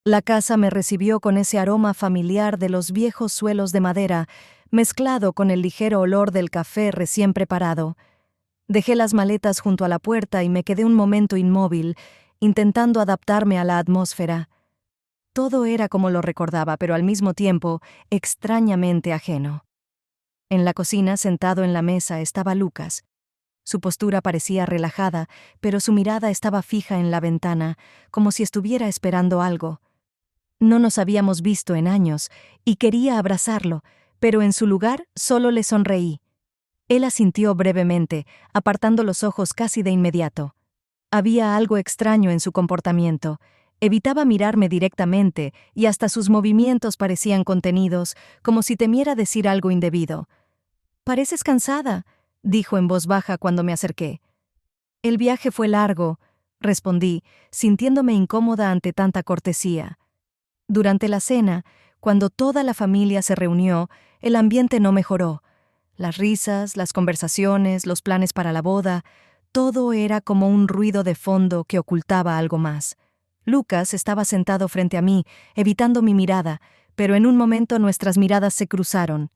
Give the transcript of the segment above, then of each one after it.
La casa me recibió con ese aroma familiar de los viejos suelos de madera, mezclado con el ligero olor del café recién preparado. Dejé las maletas junto a la puerta y me quedé un momento inmóvil, intentando adaptarme a la atmósfera. Todo era como lo recordaba, pero al mismo tiempo extrañamente ajeno. En la cocina, sentado en la mesa, estaba Lucas. Su postura parecía relajada, pero su mirada estaba fija en la ventana, como si estuviera esperando algo. No nos habíamos visto en años, y quería abrazarlo, pero en su lugar solo le sonreí. Él asintió brevemente, apartando los ojos casi de inmediato. Había algo extraño en su comportamiento. Evitaba mirarme directamente, y hasta sus movimientos parecían contenidos, como si temiera decir algo indebido. «Pareces cansada», dijo en voz baja cuando me acerqué. «El viaje fue largo», respondí, sintiéndome incómoda ante tanta cortesía. Durante la cena, cuando toda la familia se reunió, el ambiente no mejoró. Las risas, las conversaciones, los planes para la boda, todo era como un ruido de fondo que ocultaba algo más. Lucas estaba sentado frente a mí, evitando mi mirada, pero en un momento nuestras miradas se cruzaron.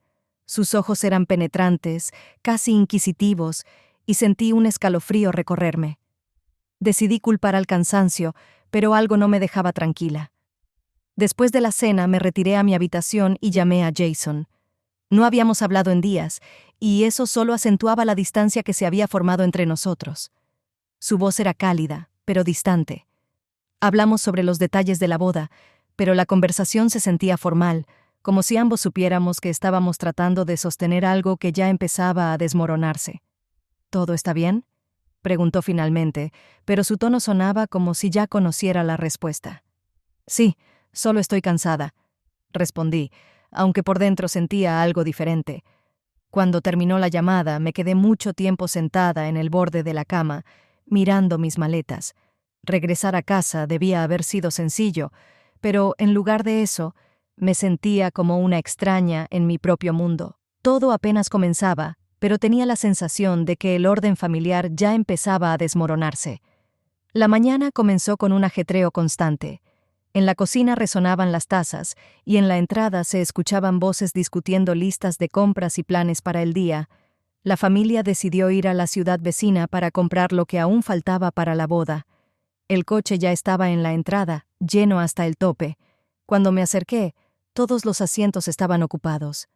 Sus ojos eran penetrantes, casi inquisitivos, y sentí un escalofrío recorrerme. Decidí culpar al cansancio, pero algo no me dejaba tranquila. Después de la cena me retiré a mi habitación y llamé a Jason. No habíamos hablado en días, y eso solo acentuaba la distancia que se había formado entre nosotros. Su voz era cálida, pero distante. Hablamos sobre los detalles de la boda, pero la conversación se sentía formal, como si ambos supiéramos que estábamos tratando de sostener algo que ya empezaba a desmoronarse. «¿Todo está bien?», preguntó finalmente, pero su tono sonaba como si ya conociera la respuesta. «Sí, solo estoy cansada», respondí, aunque por dentro sentía algo diferente. Cuando terminó la llamada, me quedé mucho tiempo sentada en el borde de la cama, mirando mis maletas. Regresar a casa debía haber sido sencillo, pero en lugar de eso, me sentía como una extraña en mi propio mundo. Todo apenas comenzaba, pero tenía la sensación de que el orden familiar ya empezaba a desmoronarse. La mañana comenzó con un ajetreo constante. En la cocina resonaban las tazas, y en la entrada se escuchaban voces discutiendo listas de compras y planes para el día. La familia decidió ir a la ciudad vecina para comprar lo que aún faltaba para la boda. El coche ya estaba en la entrada, lleno hasta el tope. Cuando me acerqué, todos los asientos estaban ocupados.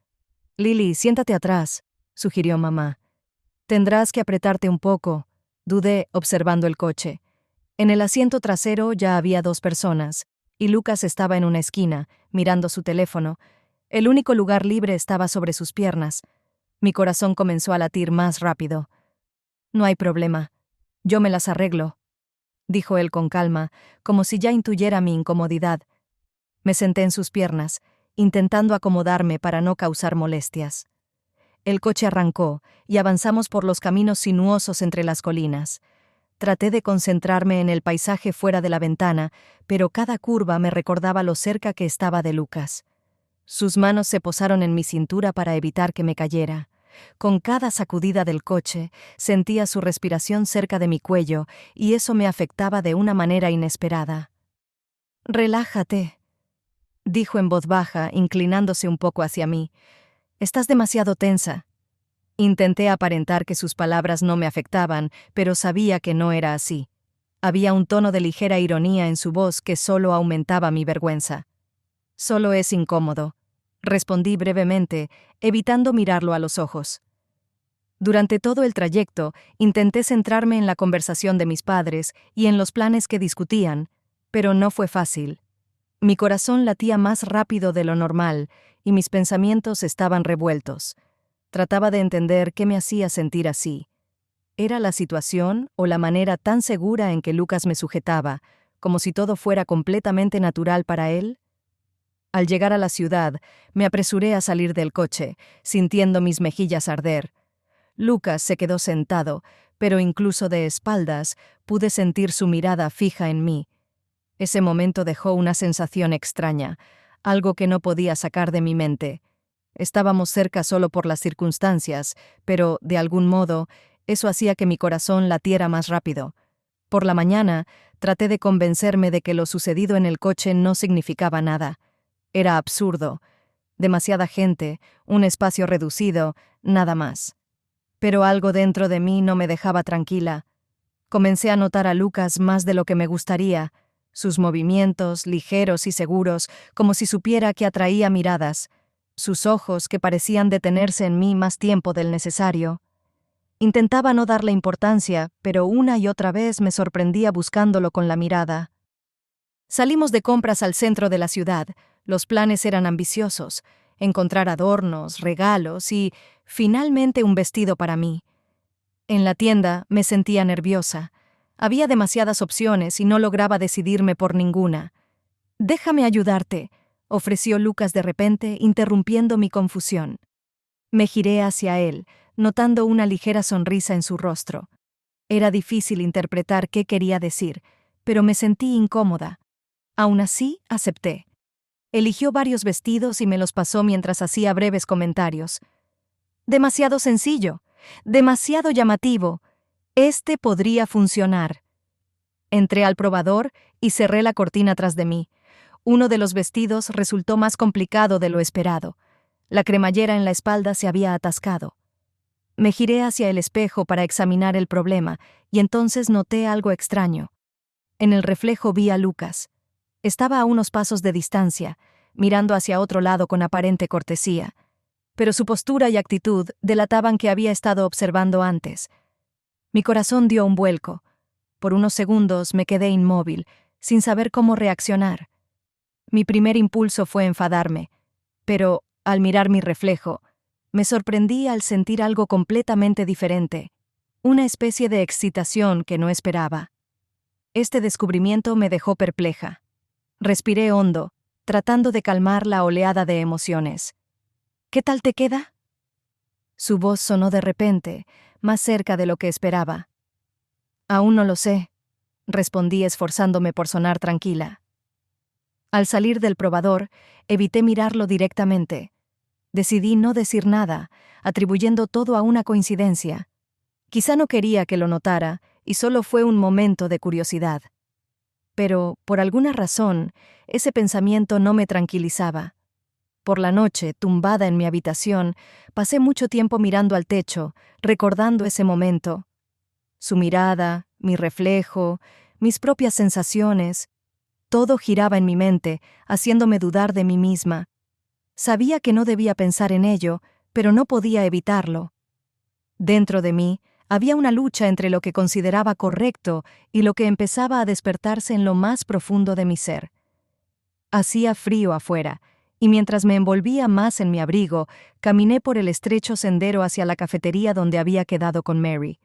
«Lily, siéntate atrás», sugirió mamá. «Tendrás que apretarte un poco», dudé observando el coche. En el asiento trasero ya había 2 personas, y Lucas estaba en una esquina, mirando su teléfono. El único lugar libre estaba sobre sus piernas. Mi corazón comenzó a latir más rápido. «No hay problema. Yo me las arreglo», dijo él con calma, como si ya intuyera mi incomodidad. Me senté en sus piernas, intentando acomodarme para no causar molestias. El coche arrancó, y avanzamos por los caminos sinuosos entre las colinas. Traté de concentrarme en el paisaje fuera de la ventana, pero cada curva me recordaba lo cerca que estaba de Lucas. Sus manos se posaron en mi cintura para evitar que me cayera. Con cada sacudida del coche, sentía su respiración cerca de mi cuello, y eso me afectaba de una manera inesperada. «Relájate», dijo en voz baja, inclinándose un poco hacia mí. «Estás demasiado tensa». Intenté aparentar que sus palabras no me afectaban, pero sabía que no era así. Había un tono de ligera ironía en su voz que solo aumentaba mi vergüenza. «Solo es incómodo», respondí brevemente, evitando mirarlo a los ojos. Durante todo el trayecto, intenté centrarme en la conversación de mis padres y en los planes que discutían, pero no fue fácil. Mi corazón latía más rápido de lo normal y mis pensamientos estaban revueltos. Trataba de entender qué me hacía sentir así. ¿Era la situación o la manera tan segura en que Lucas me sujetaba, como si todo fuera completamente natural para él? Al llegar a la ciudad, me apresuré a salir del coche, sintiendo mis mejillas arder. Lucas se quedó sentado, pero incluso de espaldas pude sentir su mirada fija en mí. Ese momento dejó una sensación extraña, algo que no podía sacar de mi mente. Estábamos cerca solo por las circunstancias, pero, de algún modo, eso hacía que mi corazón latiera más rápido. Por la mañana, traté de convencerme de que lo sucedido en el coche no significaba nada. Era absurdo. Demasiada gente, un espacio reducido, nada más. Pero algo dentro de mí no me dejaba tranquila. Comencé a notar a Lucas más de lo que me gustaría, sus movimientos, ligeros y seguros, como si supiera que atraía miradas, sus ojos que parecían detenerse en mí más tiempo del necesario. Intentaba no darle importancia, pero una y otra vez me sorprendía buscándolo con la mirada. Salimos de compras al centro de la ciudad. Los planes eran ambiciosos: encontrar adornos, regalos y, finalmente, un vestido para mí. En la tienda me sentía nerviosa. Había demasiadas opciones y no lograba decidirme por ninguna. «Déjame ayudarte», ofreció Lucas de repente, interrumpiendo mi confusión. Me giré hacia él, notando una ligera sonrisa en su rostro. Era difícil interpretar qué quería decir, pero me sentí incómoda. Aún así, acepté. Eligió varios vestidos y me los pasó mientras hacía breves comentarios. «Demasiado sencillo, demasiado llamativo. Este podría funcionar». Entré al probador y cerré la cortina tras de mí. Uno de los vestidos resultó más complicado de lo esperado. La cremallera en la espalda se había atascado. Me giré hacia el espejo para examinar el problema, y entonces noté algo extraño. En el reflejo vi a Lucas. Estaba a unos pasos de distancia, mirando hacia otro lado con aparente cortesía, pero su postura y actitud delataban que había estado observando antes. Mi corazón dio un vuelco. Por unos segundos me quedé inmóvil, sin saber cómo reaccionar. Mi primer impulso fue enfadarme, pero, al mirar mi reflejo, me sorprendí al sentir algo completamente diferente, una especie de excitación que no esperaba. Este descubrimiento me dejó perpleja. Respiré hondo, tratando de calmar la oleada de emociones. «¿Qué tal te queda?». Su voz sonó de repente, más cerca de lo que esperaba. «Aún no lo sé», respondí esforzándome por sonar tranquila. Al salir del probador, evité mirarlo directamente. Decidí no decir nada, atribuyendo todo a una coincidencia. Quizá no quería que lo notara, y solo fue un momento de curiosidad. Pero, por alguna razón, ese pensamiento no me tranquilizaba. Por la noche, tumbada en mi habitación, pasé mucho tiempo mirando al techo, recordando ese momento. Su mirada, mi reflejo, mis propias sensaciones, todo giraba en mi mente, haciéndome dudar de mí misma. Sabía que no debía pensar en ello, pero no podía evitarlo. Dentro de mí había una lucha entre lo que consideraba correcto y lo que empezaba a despertarse en lo más profundo de mi ser. Hacía frío afuera, y mientras me envolvía más en mi abrigo, caminé por el estrecho sendero hacia la cafetería donde había quedado con Mary.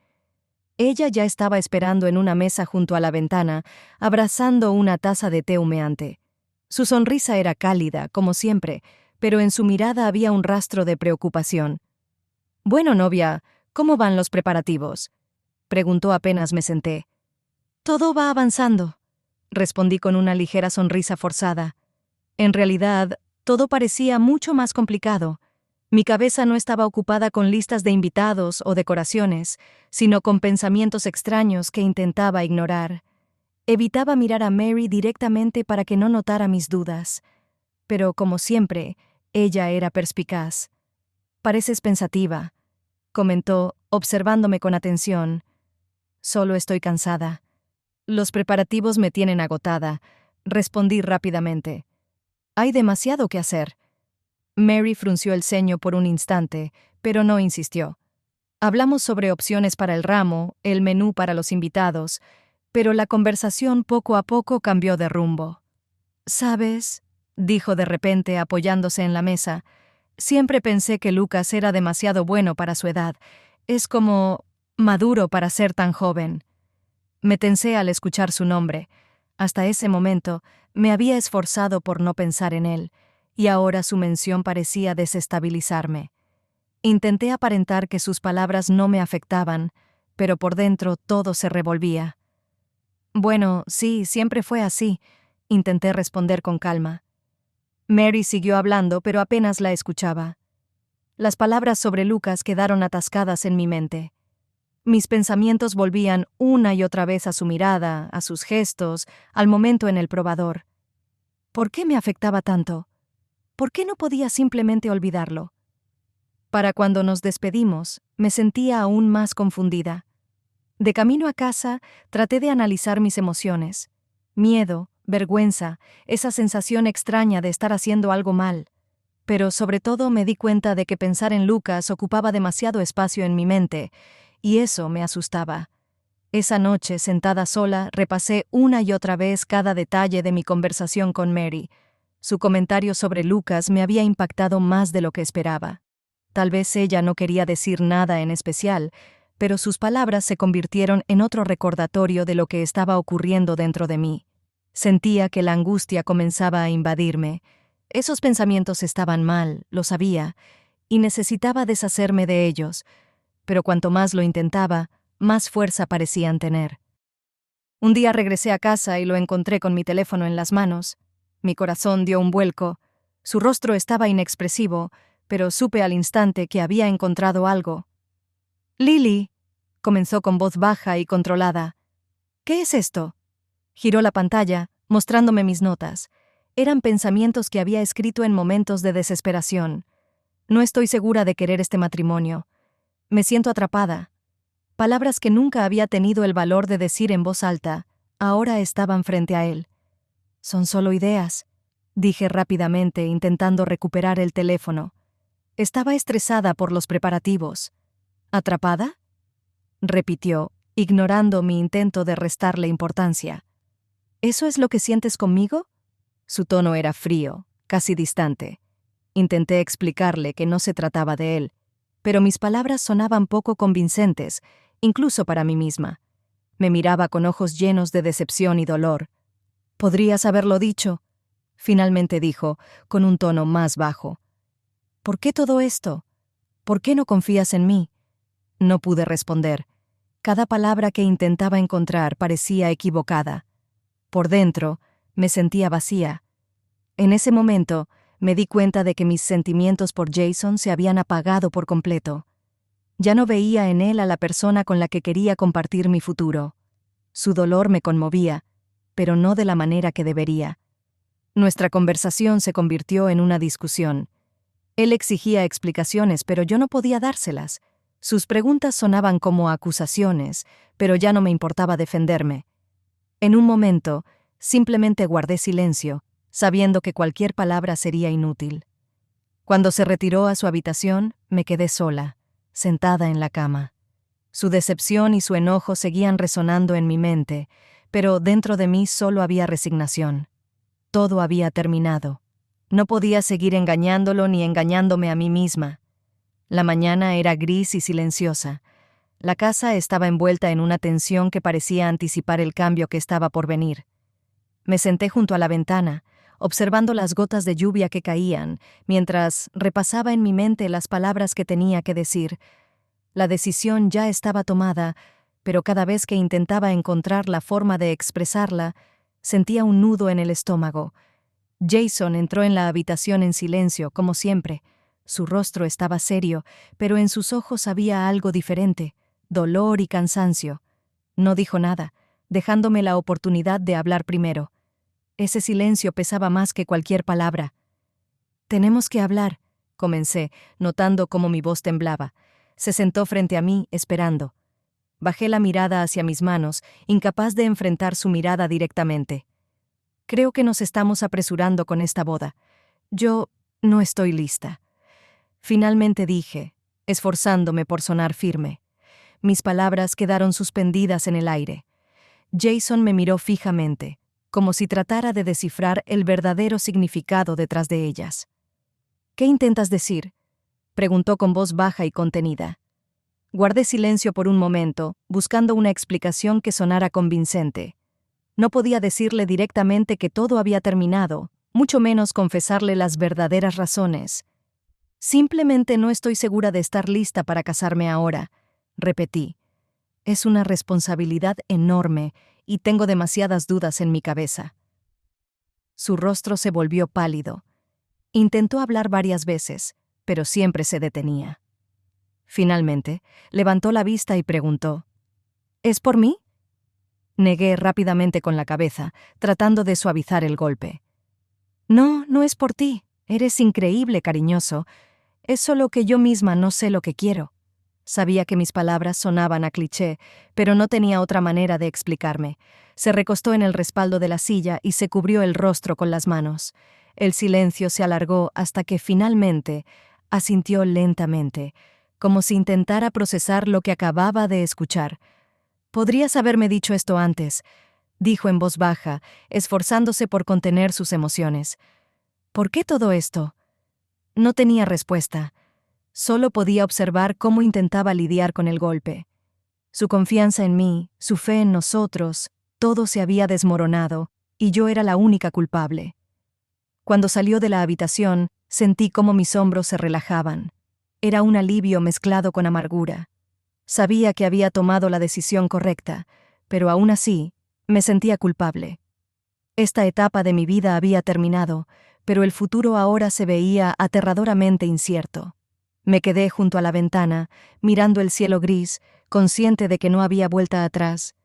Ella ya estaba esperando en una mesa junto a la ventana, abrazando una taza de té humeante. Su sonrisa era cálida, como siempre, pero en su mirada había un rastro de preocupación. «Bueno, novia, ¿cómo van los preparativos?», preguntó apenas me senté. «Todo va avanzando», respondí con una ligera sonrisa forzada. En realidad, todo parecía mucho más complicado. Mi cabeza no estaba ocupada con listas de invitados o decoraciones, sino con pensamientos extraños que intentaba ignorar. Evitaba mirar a Mary directamente para que no notara mis dudas. Pero, como siempre, ella era perspicaz. «Pareces pensativa», comentó, observándome con atención. «Solo estoy cansada». «Los preparativos me tienen agotada», respondí rápidamente. «Hay demasiado que hacer». Mary frunció el ceño por un instante, pero no insistió. Hablamos sobre opciones para el ramo, el menú para los invitados, pero la conversación poco a poco cambió de rumbo. «¿Sabes?», dijo de repente apoyándose en la mesa, «siempre pensé que Lucas era demasiado bueno para su edad. Es como maduro para ser tan joven». Me tensé al escuchar su nombre. Hasta ese momento me había esforzado por no pensar en él, y ahora su mención parecía desestabilizarme. Intenté aparentar que sus palabras no me afectaban, pero por dentro todo se revolvía. «Bueno, sí, siempre fue así», intenté responder con calma. Mary siguió hablando, pero apenas la escuchaba. Las palabras sobre Lucas quedaron atascadas en mi mente. Mis pensamientos volvían una y otra vez a su mirada, a sus gestos, al momento en el probador. ¿Por qué me afectaba tanto? ¿Por qué no podía simplemente olvidarlo? Para cuando nos despedimos, me sentía aún más confundida. De camino a casa, traté de analizar mis emociones. Miedo, vergüenza, esa sensación extraña de estar haciendo algo mal. Pero sobre todo me di cuenta de que pensar en Lucas ocupaba demasiado espacio en mi mente, y eso me asustaba. Esa noche, sentada sola, repasé una y otra vez cada detalle de mi conversación con Mary. Su comentario sobre Lucas me había impactado más de lo que esperaba. Tal vez ella no quería decir nada en especial, pero sus palabras se convirtieron en otro recordatorio de lo que estaba ocurriendo dentro de mí. Sentía que la angustia comenzaba a invadirme. Esos pensamientos estaban mal, lo sabía, y necesitaba deshacerme de ellos, pero cuanto más lo intentaba, más fuerza parecían tener. Un día regresé a casa y lo encontré con mi teléfono en las manos. Mi corazón dio un vuelco. Su rostro estaba inexpresivo, pero supe al instante que había encontrado algo. «Lily», comenzó con voz baja y controlada. «¿Qué es esto?» Giró la pantalla, mostrándome mis notas. Eran pensamientos que había escrito en momentos de desesperación. No estoy segura de querer este matrimonio. Me siento atrapada. Palabras que nunca había tenido el valor de decir en voz alta, ahora estaban frente a él. Son solo ideas, dije rápidamente, intentando recuperar el teléfono. Estaba estresada por los preparativos. ¿Atrapada?, repitió, ignorando mi intento de restarle importancia. ¿Eso es lo que sientes conmigo? Su tono era frío, casi distante. Intenté explicarle que no se trataba de él, pero mis palabras sonaban poco convincentes, incluso para mí misma. Me miraba con ojos llenos de decepción y dolor. «Podrías haberlo dicho», finalmente dijo, con un tono más bajo. «¿Por qué todo esto? ¿Por qué no confías en mí?» No pude responder. Cada palabra que intentaba encontrar parecía equivocada. Por dentro, me sentía vacía. En ese momento, me di cuenta de que mis sentimientos por Jason se habían apagado por completo. Ya no veía en él a la persona con la que quería compartir mi futuro. Su dolor me conmovía, pero no de la manera que debería. Nuestra conversación se convirtió en una discusión. Él exigía explicaciones, pero yo no podía dárselas. Sus preguntas sonaban como acusaciones, pero ya no me importaba defenderme. En un momento, simplemente guardé silencio, sabiendo que cualquier palabra sería inútil. Cuando se retiró a su habitación, me quedé sola, sentada en la cama. Su decepción y su enojo seguían resonando en mi mente, pero dentro de mí solo había resignación. Todo había terminado. No podía seguir engañándolo ni engañándome a mí misma. La mañana era gris y silenciosa. La casa estaba envuelta en una tensión que parecía anticipar el cambio que estaba por venir. Me senté junto a la ventana, observando las gotas de lluvia que caían, mientras repasaba en mi mente las palabras que tenía que decir. La decisión ya estaba tomada, pero cada vez que intentaba encontrar la forma de expresarla, sentía un nudo en el estómago. Jason entró en la habitación en silencio, como siempre. Su rostro estaba serio, pero en sus ojos había algo diferente, dolor y cansancio. No dijo nada, dejándome la oportunidad de hablar primero. Ese silencio pesaba más que cualquier palabra. «Tenemos que hablar», comencé, notando cómo mi voz temblaba. Se sentó frente a mí, esperando. Bajé la mirada hacia mis manos, incapaz de enfrentar su mirada directamente. «Creo que nos estamos apresurando con esta boda. Yo no estoy lista». Finalmente dije, esforzándome por sonar firme. Mis palabras quedaron suspendidas en el aire. Jason me miró fijamente, como si tratara de descifrar el verdadero significado detrás de ellas. «¿Qué intentas decir?», preguntó con voz baja y contenida. Guardé silencio por un momento, buscando una explicación que sonara convincente. No podía decirle directamente que todo había terminado, mucho menos confesarle las verdaderas razones. «Simplemente no estoy segura de estar lista para casarme ahora», repetí. «Es una responsabilidad enorme y tengo demasiadas dudas en mi cabeza». Su rostro se volvió pálido. Intentó hablar varias veces, pero siempre se detenía. Finalmente, levantó la vista y preguntó: ¿Es por mí? Negué rápidamente con la cabeza, tratando de suavizar el golpe. No, no es por ti. Eres increíble, cariñoso. Es solo que yo misma no sé lo que quiero. Sabía que mis palabras sonaban a cliché, pero no tenía otra manera de explicarme. Se recostó en el respaldo de la silla y se cubrió el rostro con las manos. El silencio se alargó hasta que finalmente asintió lentamente, como si intentara procesar lo que acababa de escuchar. «Podrías haberme dicho esto antes», dijo en voz baja, esforzándose por contener sus emociones. «¿Por qué todo esto?» No tenía respuesta. Solo podía observar cómo intentaba lidiar con el golpe. Su confianza en mí, su fe en nosotros, todo se había desmoronado, y yo era la única culpable. Cuando salió de la habitación, sentí cómo mis hombros se relajaban. Era un alivio mezclado con amargura. Sabía que había tomado la decisión correcta, pero aún así, me sentía culpable. Esta etapa de mi vida había terminado, pero el futuro ahora se veía aterradoramente incierto. Me quedé junto a la ventana, mirando el cielo gris, consciente de que no había vuelta atrás.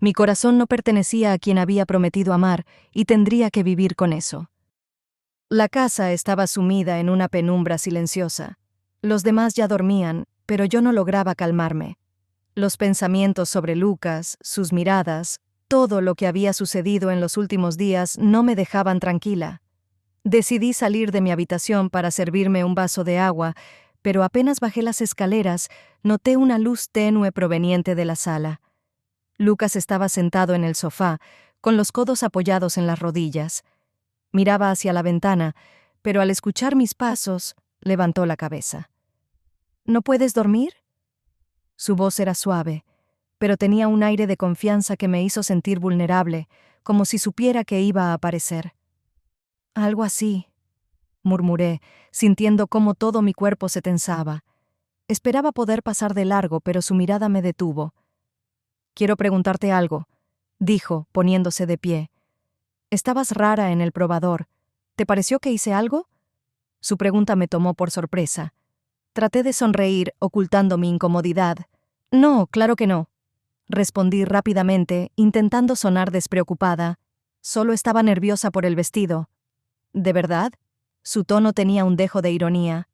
Mi corazón no pertenecía a quien había prometido amar y tendría que vivir con eso. La casa estaba sumida en una penumbra silenciosa. Los demás ya dormían, pero yo no lograba calmarme. Los pensamientos sobre Lucas, sus miradas, todo lo que había sucedido en los últimos días no me dejaban tranquila. Decidí salir de mi habitación para servirme un vaso de agua, pero apenas bajé las escaleras, noté una luz tenue proveniente de la sala. Lucas estaba sentado en el sofá, con los codos apoyados en las rodillas. Miraba hacia la ventana, pero al escuchar mis pasos, levantó la cabeza. ¿No puedes dormir? Su voz era suave, pero tenía un aire de confianza que me hizo sentir vulnerable, como si supiera que iba a aparecer. Algo así, murmuré, sintiendo cómo todo mi cuerpo se tensaba. Esperaba poder pasar de largo, pero su mirada me detuvo. «Quiero preguntarte algo», dijo, poniéndose de pie. «Estabas rara en el probador. ¿Te pareció que hice algo?» Su pregunta me tomó por sorpresa. Traté de sonreír, ocultando mi incomodidad. «No, claro que no», respondí rápidamente, intentando sonar despreocupada. Solo estaba nerviosa por el vestido. «¿De verdad?» Su tono tenía un dejo de ironía.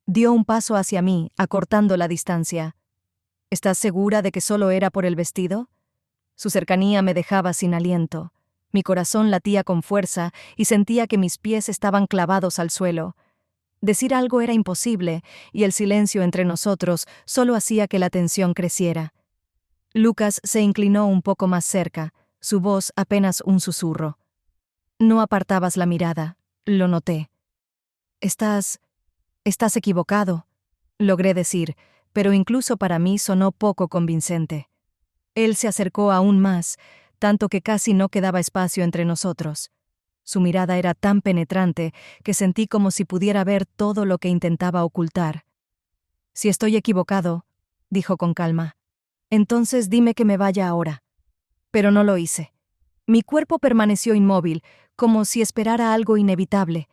Dio un paso hacia mí, acortando la distancia. «¿Estás segura de que solo era por el vestido?» Su cercanía me dejaba sin aliento. Mi corazón latía con fuerza y sentía que mis pies estaban clavados al suelo. Decir algo era imposible, y el silencio entre nosotros solo hacía que la tensión creciera. Lucas se inclinó un poco más cerca, su voz apenas un susurro. «No apartabas la mirada», lo noté. Estás equivocado», logré decir, pero incluso para mí sonó poco convincente. Él se acercó aún más, tanto que casi no quedaba espacio entre nosotros. Su mirada era tan penetrante que sentí como si pudiera ver todo lo que intentaba ocultar. «Si estoy equivocado», dijo con calma, «entonces dime que me vaya ahora». Pero no lo hice. Mi cuerpo permaneció inmóvil, como si esperara algo inevitable.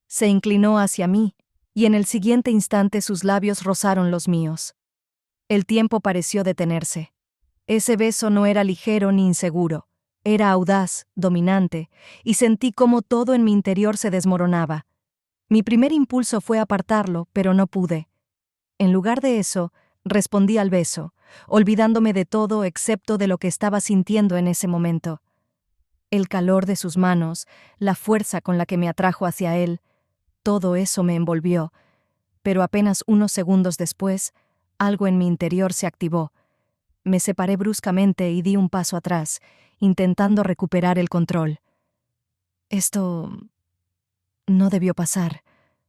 Se inclinó hacia mí, y en el siguiente instante sus labios rozaron los míos. El tiempo pareció detenerse. Ese beso no era ligero ni inseguro. Era audaz, dominante, y sentí cómo todo en mi interior se desmoronaba. Mi primer impulso fue apartarlo, pero no pude. En lugar de eso, respondí al beso, olvidándome de todo excepto de lo que estaba sintiendo en ese momento. El calor de sus manos, la fuerza con la que me atrajo hacia él, todo eso me envolvió, pero apenas unos segundos después, algo en mi interior se activó. Me separé bruscamente y di un paso atrás, intentando recuperar el control. «Esto no debió pasar»,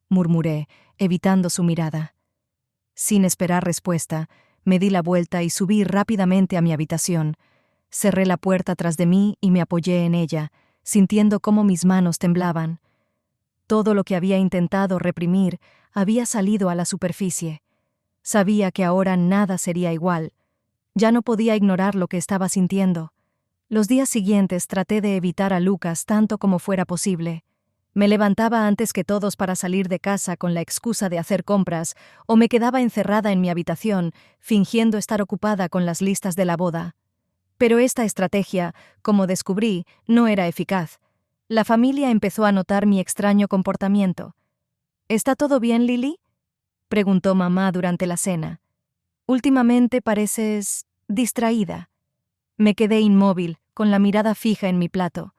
murmuré, evitando su mirada. Sin esperar respuesta, me di la vuelta y subí rápidamente a mi habitación. Cerré la puerta tras de mí y me apoyé en ella, sintiendo cómo mis manos temblaban. Todo lo que había intentado reprimir había salido a la superficie. Sabía que ahora nada sería igual. Ya no podía ignorar lo que estaba sintiendo. Los días siguientes traté de evitar a Lucas tanto como fuera posible. Me levantaba antes que todos para salir de casa con la excusa de hacer compras, o me quedaba encerrada en mi habitación, fingiendo estar ocupada con las listas de la boda. Pero esta estrategia, como descubrí, no era eficaz. La familia empezó a notar mi extraño comportamiento. ¿Está todo bien, Lily?, preguntó mamá durante la cena. Últimamente pareces distraída. Me quedé inmóvil, con la mirada fija en mi plato.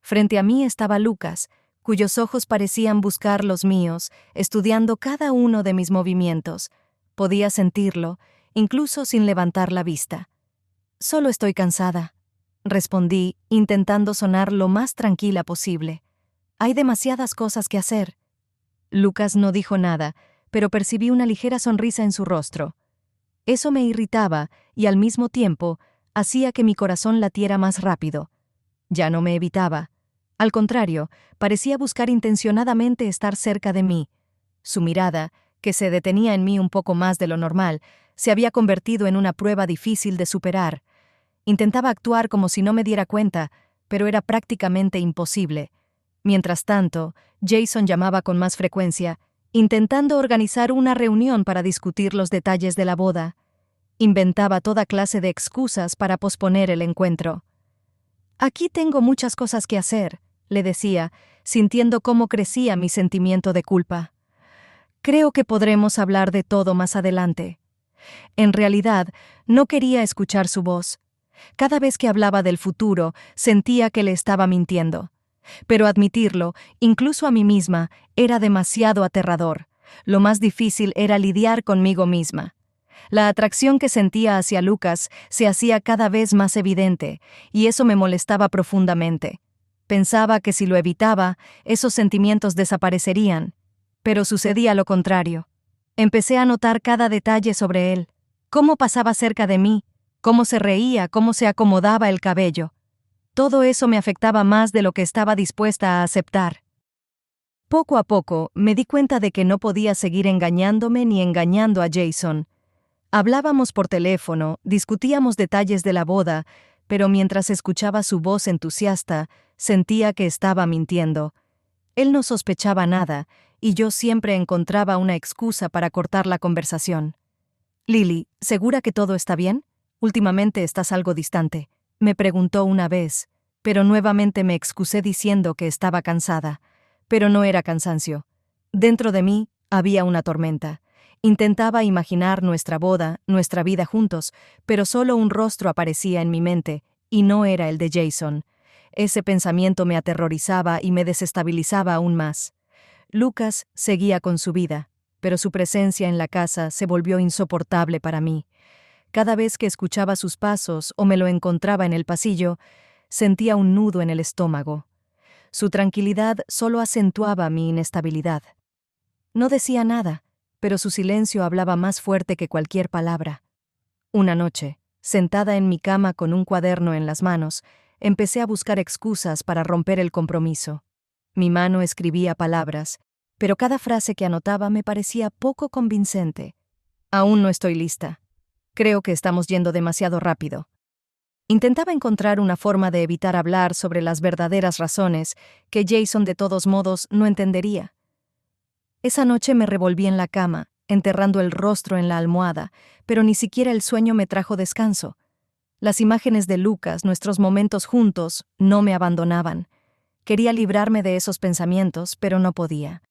Frente a mí estaba Lucas, cuyos ojos parecían buscar los míos, estudiando cada uno de mis movimientos. Podía sentirlo, incluso sin levantar la vista. «Solo estoy cansada», respondí, intentando sonar lo más tranquila posible. «Hay demasiadas cosas que hacer». Lucas no dijo nada, pero percibí una ligera sonrisa en su rostro. Eso me irritaba y, al mismo tiempo, hacía que mi corazón latiera más rápido. Ya no me evitaba. Al contrario, parecía buscar intencionadamente estar cerca de mí. Su mirada, que se detenía en mí un poco más de lo normal, se había convertido en una prueba difícil de superar. Intentaba actuar como si no me diera cuenta, pero era prácticamente imposible. Mientras tanto, Jason llamaba con más frecuencia, intentando organizar una reunión para discutir los detalles de la boda. Inventaba toda clase de excusas para posponer el encuentro. «Aquí tengo muchas cosas que hacer», le decía, sintiendo cómo crecía mi sentimiento de culpa. «Creo que podremos hablar de todo más adelante». En realidad, no quería escuchar su voz. Cada vez que hablaba del futuro, sentía que le estaba mintiendo. Pero admitirlo, incluso a mí misma, era demasiado aterrador. Lo más difícil era lidiar conmigo misma. La atracción que sentía hacia Lucas se hacía cada vez más evidente, y eso me molestaba profundamente. Pensaba que si lo evitaba, esos sentimientos desaparecerían. Pero sucedía lo contrario. Empecé a notar cada detalle sobre él, cómo pasaba cerca de mí, cómo se reía, cómo se acomodaba el cabello. Todo eso me afectaba más de lo que estaba dispuesta a aceptar. Poco a poco, me di cuenta de que no podía seguir engañándome ni engañando a Jason. Hablábamos por teléfono, discutíamos detalles de la boda, pero mientras escuchaba su voz entusiasta, sentía que estaba mintiendo. Él no sospechaba nada, y yo siempre encontraba una excusa para cortar la conversación. «Lily, ¿segura que todo está bien? Últimamente estás algo distante», me preguntó una vez, pero nuevamente me excusé diciendo que estaba cansada. Pero no era cansancio. Dentro de mí había una tormenta. Intentaba imaginar nuestra boda, nuestra vida juntos, pero solo un rostro aparecía en mi mente, y no era el de Jason. Ese pensamiento me aterrorizaba y me desestabilizaba aún más. Lucas seguía con su vida, pero su presencia en la casa se volvió insoportable para mí. Cada vez que escuchaba sus pasos o me lo encontraba en el pasillo, sentía un nudo en el estómago. Su tranquilidad solo acentuaba mi inestabilidad. No decía nada, pero su silencio hablaba más fuerte que cualquier palabra. Una noche, sentada en mi cama con un cuaderno en las manos, empecé a buscar excusas para romper el compromiso. Mi mano escribía palabras, pero cada frase que anotaba me parecía poco convincente. «Aún no estoy lista. Creo que estamos yendo demasiado rápido». Intentaba encontrar una forma de evitar hablar sobre las verdaderas razones que Jason de todos modos no entendería. Esa noche me revolví en la cama, enterrando el rostro en la almohada, pero ni siquiera el sueño me trajo descanso. Las imágenes de Lucas, nuestros momentos juntos, no me abandonaban. Quería librarme de esos pensamientos, pero no podía.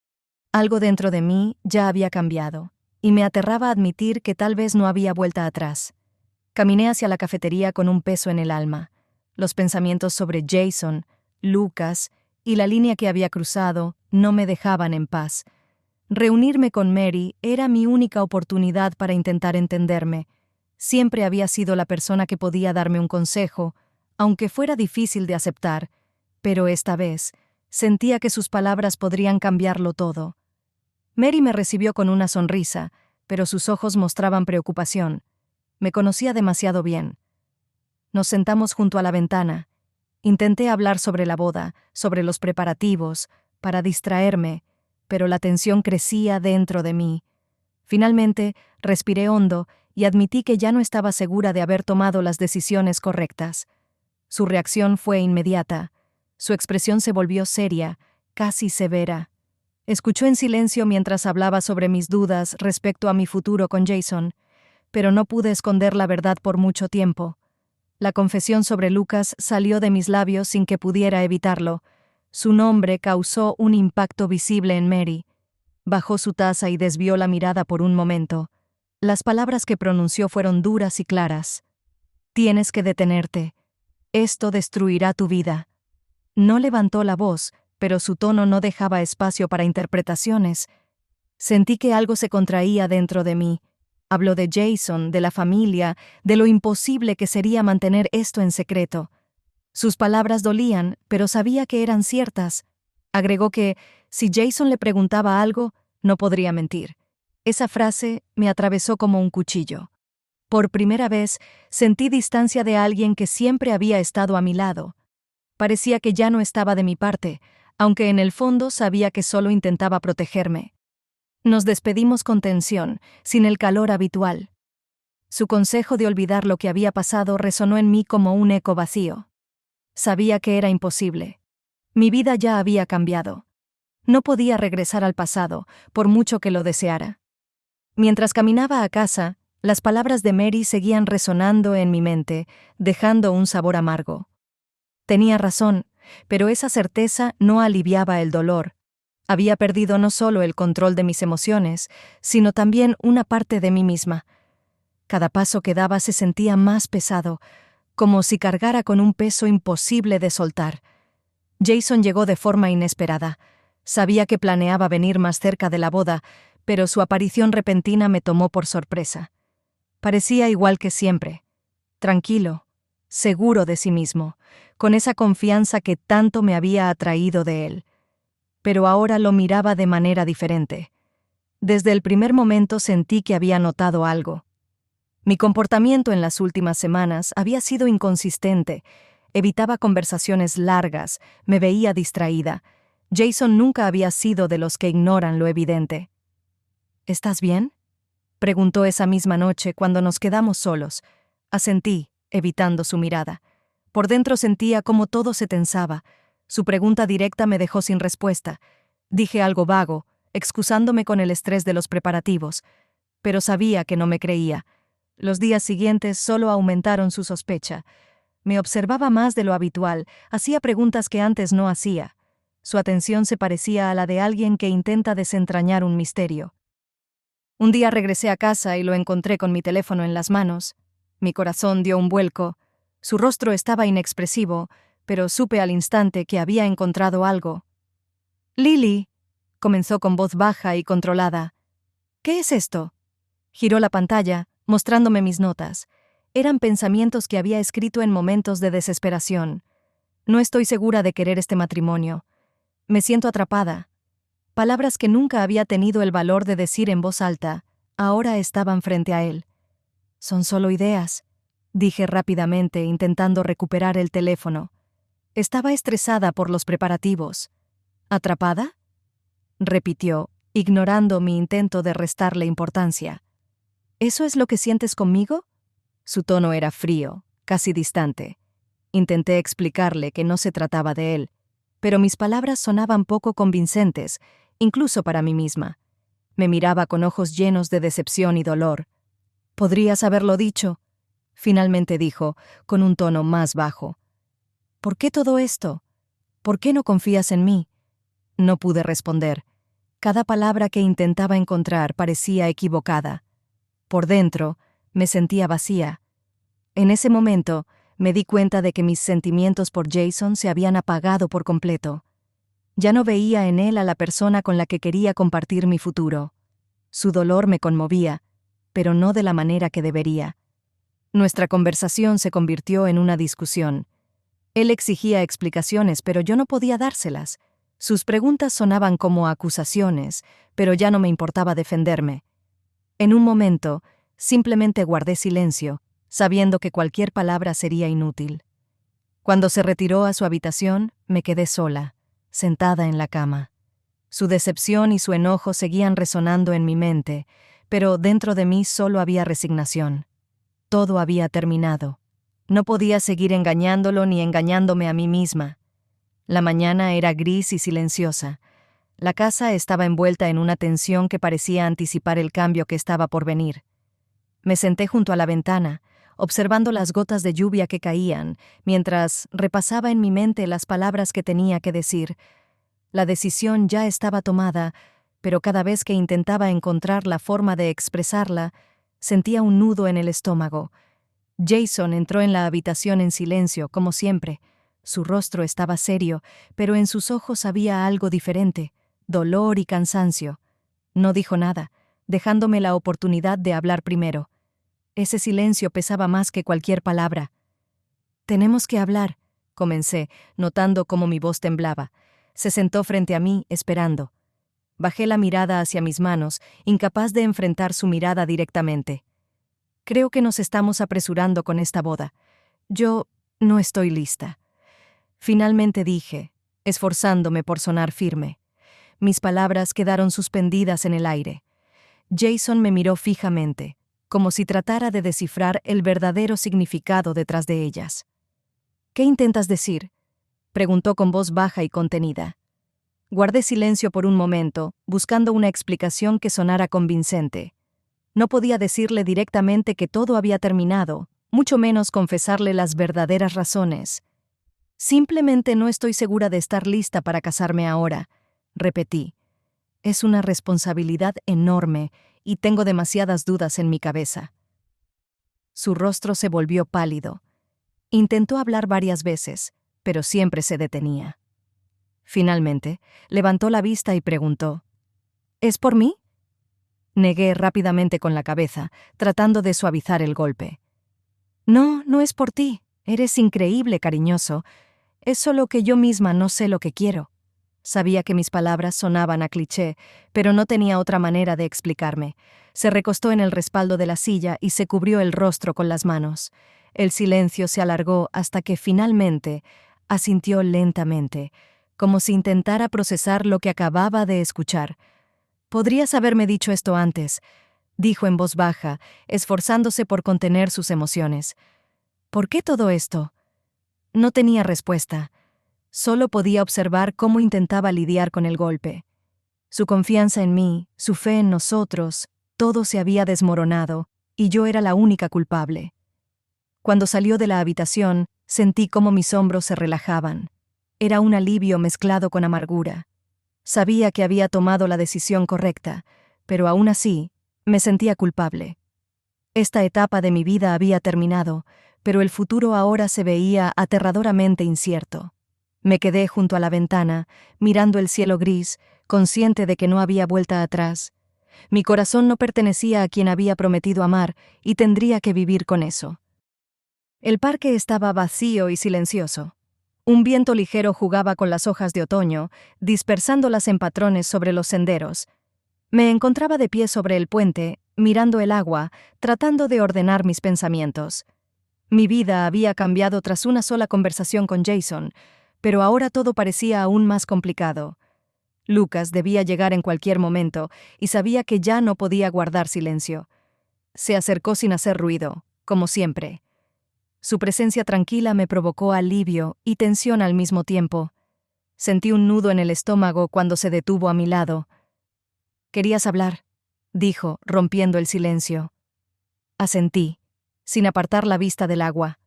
Algo dentro de mí ya había cambiado, y me aterraba admitir que tal vez no había vuelta atrás. Caminé hacia la cafetería con un peso en el alma. Los pensamientos sobre Jason, Lucas y la línea que había cruzado no me dejaban en paz. Reunirme con Mary era mi única oportunidad para intentar entenderme. Siempre había sido la persona que podía darme un consejo, aunque fuera difícil de aceptar, pero esta vez sentía que sus palabras podrían cambiarlo todo. Mary me recibió con una sonrisa, pero sus ojos mostraban preocupación. Me conocía demasiado bien. Nos sentamos junto a la ventana. Intenté hablar sobre la boda, sobre los preparativos, para distraerme, pero la tensión crecía dentro de mí. Finalmente, respiré hondo y admití que ya no estaba segura de haber tomado las decisiones correctas. Su reacción fue inmediata. Su expresión se volvió seria, casi severa. Escuchó en silencio mientras hablaba sobre mis dudas respecto a mi futuro con Jason, pero no pude esconder la verdad por mucho tiempo. La confesión sobre Lucas salió de mis labios sin que pudiera evitarlo. Su nombre causó un impacto visible en Mary. Bajó su taza y desvió la mirada por un momento. Las palabras que pronunció fueron duras y claras. Tienes que detenerte. Esto destruirá tu vida. No levantó la voz, pero su tono no dejaba espacio para interpretaciones. Sentí que algo se contraía dentro de mí. Habló de Jason, de la familia, de lo imposible que sería mantener esto en secreto. Sus palabras dolían, pero sabía que eran ciertas. Agregó que, si Jason le preguntaba algo, no podría mentir. Esa frase me atravesó como un cuchillo. Por primera vez, sentí distancia de alguien que siempre había estado a mi lado. Parecía que ya no estaba de mi parte, aunque en el fondo sabía que solo intentaba protegerme. Nos despedimos con tensión, sin el calor habitual. Su consejo de olvidar lo que había pasado resonó en mí como un eco vacío. Sabía que era imposible. Mi vida ya había cambiado. No podía regresar al pasado, por mucho que lo deseara. Mientras caminaba a casa, las palabras de Mary seguían resonando en mi mente, dejando un sabor amargo. Tenía razón, pero esa certeza no aliviaba el dolor. Había perdido no solo el control de mis emociones, sino también una parte de mí misma. Cada paso que daba se sentía más pesado, como si cargara con un peso imposible de soltar. Jason llegó de forma inesperada. Sabía que planeaba venir más cerca de la boda, pero su aparición repentina me tomó por sorpresa. Parecía igual que siempre, tranquilo, seguro de sí mismo, con esa confianza que tanto me había atraído de él. Pero ahora lo miraba de manera diferente. Desde el primer momento sentí que había notado algo. Mi comportamiento en las últimas semanas había sido inconsistente. Evitaba conversaciones largas, me veía distraída. Jason nunca había sido de los que ignoran lo evidente. ¿Estás bien?, preguntó esa misma noche cuando nos quedamos solos. Asentí, evitando su mirada. Por dentro sentía cómo todo se tensaba. Su pregunta directa me dejó sin respuesta. Dije algo vago, excusándome con el estrés de los preparativos, pero sabía que no me creía. Los días siguientes solo aumentaron su sospecha. Me observaba más de lo habitual, hacía preguntas que antes no hacía. Su atención se parecía a la de alguien que intenta desentrañar un misterio. Un día regresé a casa y lo encontré con mi teléfono en las manos. Mi corazón dio un vuelco. Su rostro estaba inexpresivo, pero supe al instante que había encontrado algo. «Lily», comenzó con voz baja y controlada. «¿Qué es esto?». Giró la pantalla, mostrándome mis notas. Eran pensamientos que había escrito en momentos de desesperación. No estoy segura de querer este matrimonio. Me siento atrapada. Palabras que nunca había tenido el valor de decir en voz alta, ahora estaban frente a él. Son solo ideas, dije rápidamente, intentando recuperar el teléfono. Estaba estresada por los preparativos. ¿Atrapada?, repitió, ignorando mi intento de restarle importancia. ¿Eso es lo que sientes conmigo? Su tono era frío, casi distante. Intenté explicarle que no se trataba de él, pero mis palabras sonaban poco convincentes, incluso para mí misma. Me miraba con ojos llenos de decepción y dolor. «Podrías haberlo dicho», finalmente dijo, con un tono más bajo. «¿Por qué todo esto? ¿Por qué no confías en mí?». No pude responder. Cada palabra que intentaba encontrar parecía equivocada. Por dentro, me sentía vacía. En ese momento, me di cuenta de que mis sentimientos por Jason se habían apagado por completo. Ya no veía en él a la persona con la que quería compartir mi futuro. Su dolor me conmovía, pero no de la manera que debería. Nuestra conversación se convirtió en una discusión. Él exigía explicaciones, pero yo no podía dárselas. Sus preguntas sonaban como acusaciones, pero ya no me importaba defenderme. En un momento, simplemente guardé silencio, sabiendo que cualquier palabra sería inútil. Cuando se retiró a su habitación, me quedé sola, sentada en la cama. Su decepción y su enojo seguían resonando en mi mente, pero dentro de mí solo había resignación. Todo había terminado. No podía seguir engañándolo ni engañándome a mí misma. La mañana era gris y silenciosa. La casa estaba envuelta en una tensión que parecía anticipar el cambio que estaba por venir. Me senté junto a la ventana, observando las gotas de lluvia que caían, mientras repasaba en mi mente las palabras que tenía que decir. La decisión ya estaba tomada, pero cada vez que intentaba encontrar la forma de expresarla, sentía un nudo en el estómago. Jason entró en la habitación en silencio, como siempre. Su rostro estaba serio, pero en sus ojos había algo diferente, dolor y cansancio. No dijo nada, dejándome la oportunidad de hablar primero. Ese silencio pesaba más que cualquier palabra. «Tenemos que hablar», comencé, notando cómo mi voz temblaba. Se sentó frente a mí, esperando. Bajé la mirada hacia mis manos, incapaz de enfrentar su mirada directamente. «Creo que nos estamos apresurando con esta boda. Yo no estoy lista». Finalmente dije, esforzándome por sonar firme. Mis palabras quedaron suspendidas en el aire. Jason me miró fijamente, como si tratara de descifrar el verdadero significado detrás de ellas. «¿Qué intentas decir?», preguntó con voz baja y contenida. Guardé silencio por un momento, buscando una explicación que sonara convincente. No podía decirle directamente que todo había terminado, mucho menos confesarle las verdaderas razones. «Simplemente no estoy segura de estar lista para casarme ahora», repetí. «Es una responsabilidad enorme y tengo demasiadas dudas en mi cabeza». Su rostro se volvió pálido. Intentó hablar varias veces, pero siempre se detenía. Finalmente, levantó la vista y preguntó, «¿Es por mí?». Negué rápidamente con la cabeza, tratando de suavizar el golpe. «No, no es por ti. Eres increíble, cariñoso. Es solo que yo misma no sé lo que quiero». Sabía que mis palabras sonaban a cliché, pero no tenía otra manera de explicarme. Se recostó en el respaldo de la silla y se cubrió el rostro con las manos. El silencio se alargó hasta que finalmente asintió lentamente, como si intentara procesar lo que acababa de escuchar. «Podrías haberme dicho esto antes», dijo en voz baja, esforzándose por contener sus emociones. «¿Por qué todo esto?». No tenía respuesta. Solo podía observar cómo intentaba lidiar con el golpe. Su confianza en mí, su fe en nosotros, todo se había desmoronado, y yo era la única culpable. Cuando salió de la habitación, sentí cómo mis hombros se relajaban. Era un alivio mezclado con amargura. Sabía que había tomado la decisión correcta, pero aún así, me sentía culpable. Esta etapa de mi vida había terminado, pero el futuro ahora se veía aterradoramente incierto. Me quedé junto a la ventana, mirando el cielo gris, consciente de que no había vuelta atrás. Mi corazón no pertenecía a quien había prometido amar y tendría que vivir con eso. El parque estaba vacío y silencioso. Un viento ligero jugaba con las hojas de otoño, dispersándolas en patrones sobre los senderos. Me encontraba de pie sobre el puente, mirando el agua, tratando de ordenar mis pensamientos. Mi vida había cambiado tras una sola conversación con Jason, pero ahora todo parecía aún más complicado. Lucas debía llegar en cualquier momento y sabía que ya no podía guardar silencio. Se acercó sin hacer ruido, como siempre. Su presencia tranquila me provocó alivio y tensión al mismo tiempo. Sentí un nudo en el estómago cuando se detuvo a mi lado. «¿Querías hablar?», dijo, rompiendo el silencio. Asentí, sin apartar la vista del agua.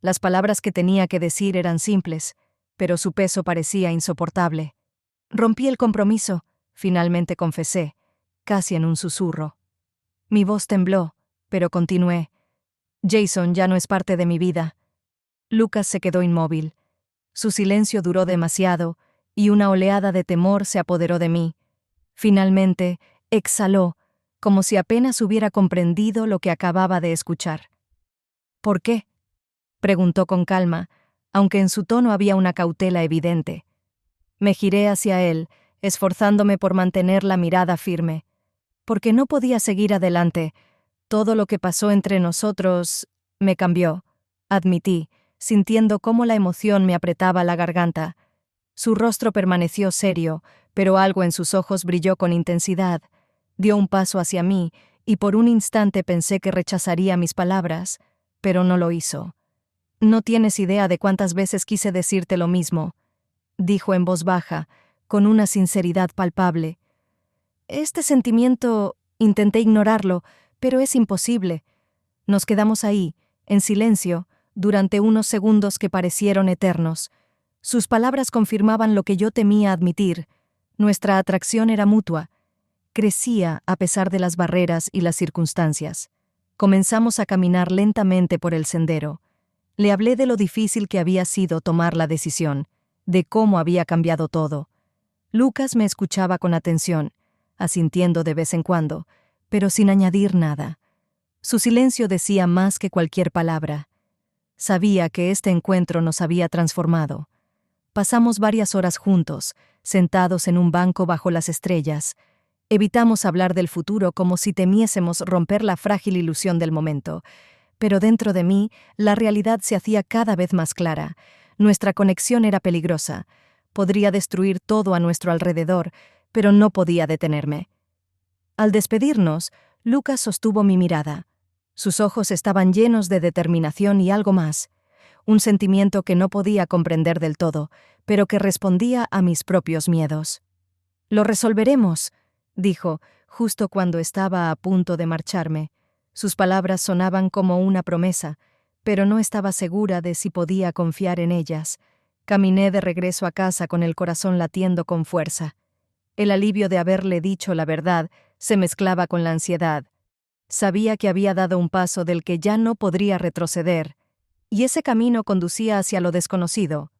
Las palabras que tenía que decir eran simples, pero su peso parecía insoportable. «Rompí el compromiso», finalmente confesé, casi en un susurro. Mi voz tembló, pero continué. «Jason ya no es parte de mi vida». Lucas se quedó inmóvil. Su silencio duró demasiado, y una oleada de temor se apoderó de mí. Finalmente, exhaló, como si apenas hubiera comprendido lo que acababa de escuchar. «¿Por qué?», preguntó con calma, aunque en su tono había una cautela evidente. Me giré hacia él, esforzándome por mantener la mirada firme. Porque no podía seguir adelante. Todo lo que pasó entre nosotros me cambió, admití, sintiendo cómo la emoción me apretaba la garganta. Su rostro permaneció serio, pero algo en sus ojos brilló con intensidad. Dio un paso hacia mí, y por un instante pensé que rechazaría mis palabras, pero no lo hizo. «No tienes idea de cuántas veces quise decirte lo mismo». dijo en voz baja, con una sinceridad palpable. Este sentimiento, intenté ignorarlo, pero es imposible. Nos quedamos ahí, en silencio, durante unos segundos que parecieron eternos. Sus palabras confirmaban lo que yo temía admitir. Nuestra atracción era mutua. Crecía a pesar de las barreras y las circunstancias. Comenzamos a caminar lentamente por el sendero. Le hablé de lo difícil que había sido tomar la decisión, de cómo había cambiado todo. Lucas me escuchaba con atención, asintiendo de vez en cuando, pero sin añadir nada. Su silencio decía más que cualquier palabra. Sabía que este encuentro nos había transformado. Pasamos varias horas juntos, sentados en un banco bajo las estrellas. Evitamos hablar del futuro como si temiésemos romper la frágil ilusión del momento. Pero dentro de mí, la realidad se hacía cada vez más clara. Nuestra conexión era peligrosa. Podría destruir todo a nuestro alrededor, pero no podía detenerme. Al despedirnos, Lucas sostuvo mi mirada. Sus ojos estaban llenos de determinación y algo más. Un sentimiento que no podía comprender del todo, pero que respondía a mis propios miedos. «Lo resolveremos», dijo, justo cuando estaba a punto de marcharme. Sus palabras sonaban como una promesa, pero no estaba segura de si podía confiar en ellas. Caminé de regreso a casa con el corazón latiendo con fuerza. El alivio de haberle dicho la verdad se mezclaba con la ansiedad. Sabía que había dado un paso del que ya no podría retroceder, y ese camino conducía hacia lo desconocido.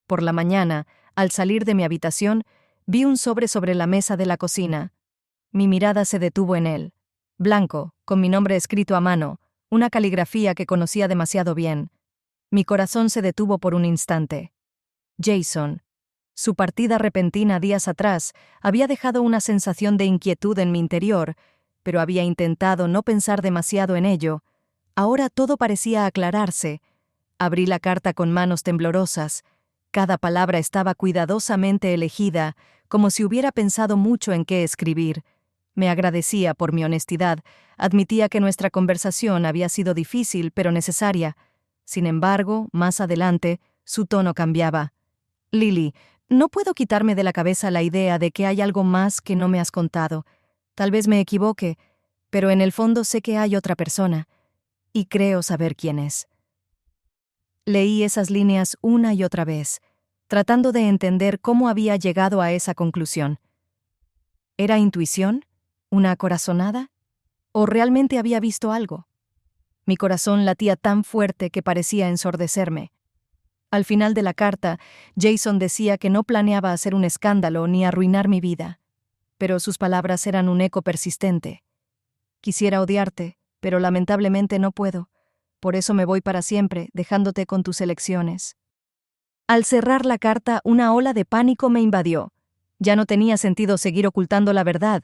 Por la mañana, al salir de mi habitación, vi un sobre la mesa de la cocina. Mi mirada se detuvo en él. Blanco, con mi nombre escrito a mano, una caligrafía que conocía demasiado bien. Mi corazón se detuvo por un instante. Jason. Su partida repentina días atrás había dejado una sensación de inquietud en mi interior, pero había intentado no pensar demasiado en ello. Ahora todo parecía aclararse. Abrí la carta con manos temblorosas. Cada palabra estaba cuidadosamente elegida, como si hubiera pensado mucho en qué escribir. Me agradecía por mi honestidad, admitía que nuestra conversación había sido difícil pero necesaria. Sin embargo, más adelante, su tono cambiaba. «Lily, no puedo quitarme de la cabeza la idea de que hay algo más que no me has contado. Tal vez me equivoque, pero en el fondo sé que hay otra persona, y creo saber quién es». Leí esas líneas una y otra vez, tratando de entender cómo había llegado a esa conclusión. ¿Era intuición? ¿Una corazonada? ¿O realmente había visto algo? Mi corazón latía tan fuerte que parecía ensordecerme. Al final de la carta, Jason decía que no planeaba hacer un escándalo ni arruinar mi vida. Pero sus palabras eran un eco persistente. «Quisiera odiarte, pero lamentablemente no puedo. Por eso me voy para siempre, dejándote con tus elecciones». Al cerrar la carta, una ola de pánico me invadió. Ya no tenía sentido seguir ocultando la verdad.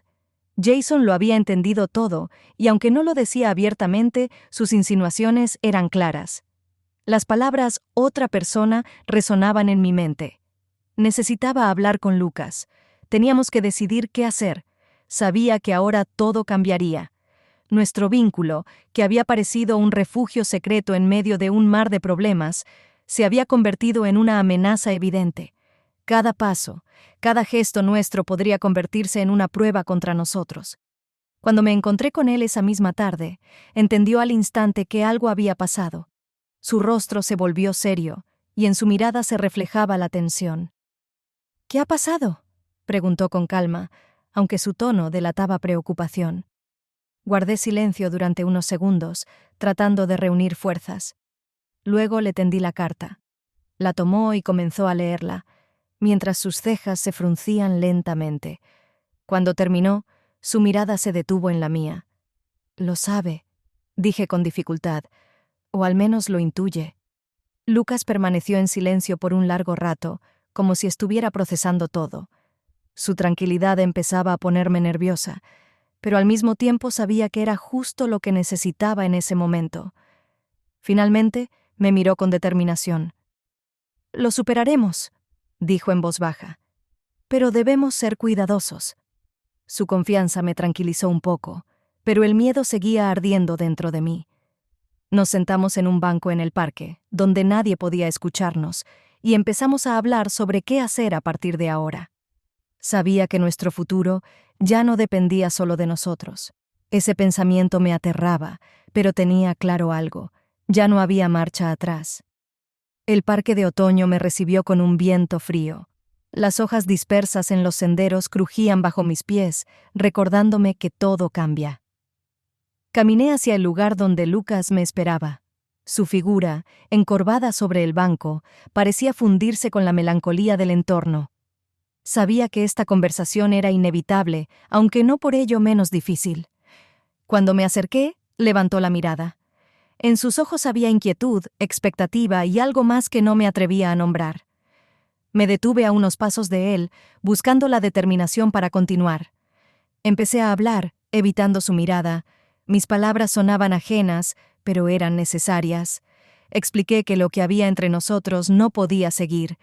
Jason lo había entendido todo, y aunque no lo decía abiertamente, sus insinuaciones eran claras. Las palabras «otra persona» resonaban en mi mente. Necesitaba hablar con Lucas. Teníamos que decidir qué hacer. Sabía que ahora todo cambiaría. Nuestro vínculo, que había parecido un refugio secreto en medio de un mar de problemas, se había convertido en una amenaza evidente. Cada paso, cada gesto nuestro podría convertirse en una prueba contra nosotros. Cuando me encontré con él esa misma tarde, entendió al instante que algo había pasado. Su rostro se volvió serio, y en su mirada se reflejaba la tensión. «¿Qué ha pasado?», preguntó con calma, aunque su tono delataba preocupación. Guardé silencio durante unos segundos, tratando de reunir fuerzas. Luego le tendí la carta. La tomó y comenzó a leerla, mientras sus cejas se fruncían lentamente. Cuando terminó, su mirada se detuvo en la mía. «Lo sabe», dije con dificultad, «o al menos lo intuye». Lucas permaneció en silencio por un largo rato, como si estuviera procesando todo. Su tranquilidad empezaba a ponerme nerviosa, pero al mismo tiempo sabía que era justo lo que necesitaba en ese momento. Finalmente, me miró con determinación. «Lo superaremos», dijo en voz baja, «pero debemos ser cuidadosos». Su confianza me tranquilizó un poco, pero el miedo seguía ardiendo dentro de mí. Nos sentamos en un banco en el parque, donde nadie podía escucharnos, y empezamos a hablar sobre qué hacer a partir de ahora. Sabía que nuestro futuro ya no dependía solo de nosotros. Ese pensamiento me aterraba, pero tenía claro algo: ya no había marcha atrás. El parque de otoño me recibió con un viento frío. Las hojas dispersas en los senderos crujían bajo mis pies, recordándome que todo cambia. Caminé hacia el lugar donde Lucas me esperaba. Su figura, encorvada sobre el banco, parecía fundirse con la melancolía del entorno. Sabía que esta conversación era inevitable, aunque no por ello menos difícil. Cuando me acerqué, levantó la mirada. En sus ojos había inquietud, expectativa y algo más que no me atrevía a nombrar. Me detuve a unos pasos de él, buscando la determinación para continuar. Empecé a hablar, evitando su mirada. Mis palabras sonaban ajenas, pero eran necesarias. Expliqué que lo que había entre nosotros no podía seguir.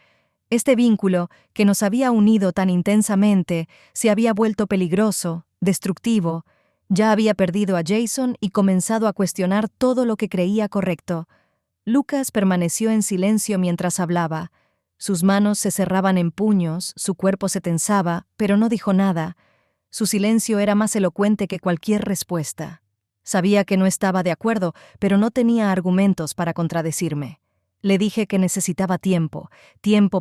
Este vínculo, que nos había unido tan intensamente, se había vuelto peligroso, destructivo. Ya había perdido a Jason y comenzado a cuestionar todo lo que creía correcto. Lucas permaneció en silencio mientras hablaba. Sus manos se cerraban en puños, su cuerpo se tensaba, pero no dijo nada. Su silencio era más elocuente que cualquier respuesta. Sabía que no estaba de acuerdo, pero no tenía argumentos para contradecirme. Le dije que necesitaba tiempo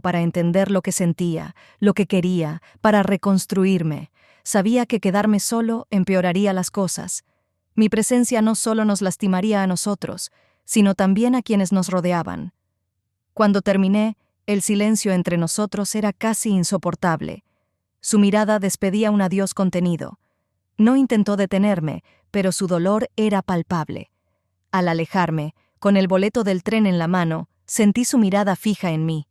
para entender lo que sentía, lo que quería, para reconstruirme. Sabía que quedarme solo empeoraría las cosas. Mi presencia no solo nos lastimaría a nosotros, sino también a quienes nos rodeaban. Cuando terminé, el silencio entre nosotros era casi insoportable. Su mirada despedía un adiós contenido. No intentó detenerme, pero su dolor era palpable. Al alejarme, con el boleto del tren en la mano, sentí su mirada fija en mí.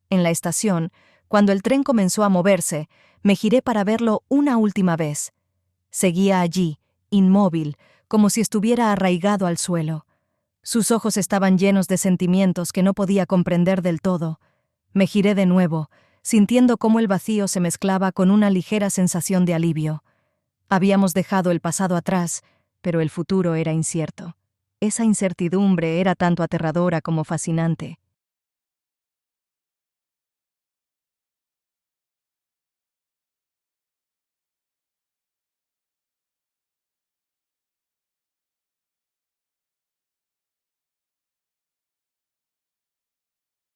En la estación, cuando el tren comenzó a moverse, me giré para verlo una última vez. Seguía allí, inmóvil, como si estuviera arraigado al suelo. Sus ojos estaban llenos de sentimientos que no podía comprender del todo. Me giré de nuevo, sintiendo cómo el vacío se mezclaba con una ligera sensación de alivio. Habíamos dejado el pasado atrás, pero el futuro era incierto. Esa incertidumbre era tanto aterradora como fascinante.